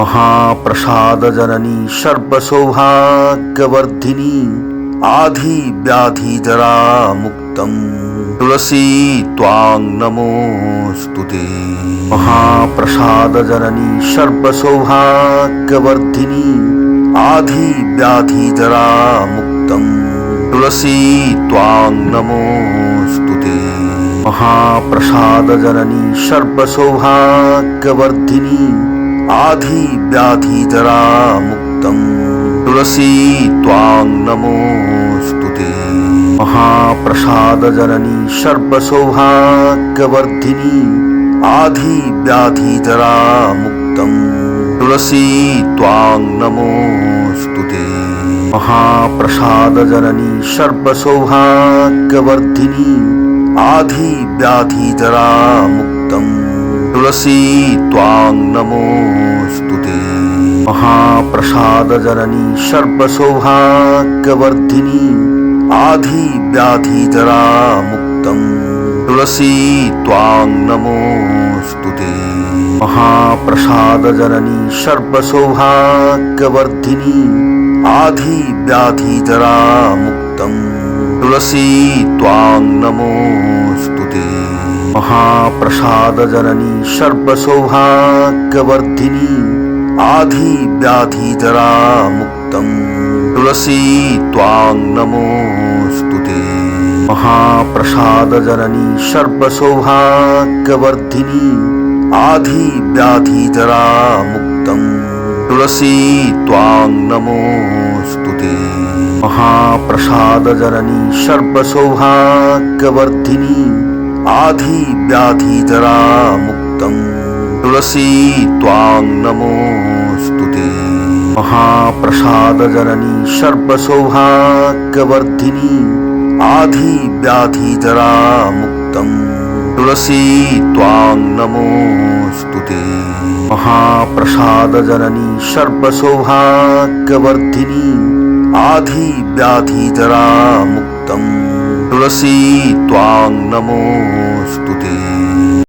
महाप्रसाद जननी सर्वसौभाग्यवर्धिनी आधि व्याधि जरा मुक्तम तुलसी त्वां नमोस्तुते। महाप्रसाद जननी सर्वसौभाग्यवर्धिनी आधि व्याधि जरा मुक्तम तुलसी त्वां नमोस्तुते। महाप्रसाद जननी सर्वसौभाग्यवर्धिनी आधि व्याधि जरा मुक्तम तुलसी त्वां नमोस्तुते। महाप्रसाद जननी सर्वसौभाग्यवर्धिनी आधि व्याधि जरा मुक्तम तुलसी त्वां नमोस्तुते। महाप्रसाद जननी सर्वसौभाग्यवर्धिनी आधि व्याधि जरा मुक्तम तुलसी त्वां नमोस्तुते। महाप्रसाद जननी सर्वसौभाग्यवर्धिनी आधि व्याधि जरा मुक्तम तुलसी त्वां नमोस्तुते। महाप्रसाद जननी सर्वसौभाग्यवर्धिनी आधि व्याधि जरा मुक्तम तुलसी त्वां नमोस्तुते। महाप्रसाद जननी सर्वसौभाग्यवर्धिनी आधि व्याधि जरा मुक्तम तुलसी त्वां नमोस्तुते। महाप्रसाद जननी सर्वसौभाग्यवर्धिनी आधि व्याधि जरा मुक्तम तुलसी त्वां नमोस्तुते। महाप्रसाद जननी सर्वसौभाग्यवर्धिनी आधि व्याधि जरा मुक्तम तुलसी त्वां नमोस्तुते। महाप्रसाद जननी सर्वसौभाग्यवर्धिनी आधि व्याधि जरा मुक्तम तुलसी त्वां नमोस्तुते। महाप्रसाद जननी सर्वसौभाग्यवर्धिनी आधि व्याधि जरा मुक्तम तुलसी त्वां नमोस्तुते।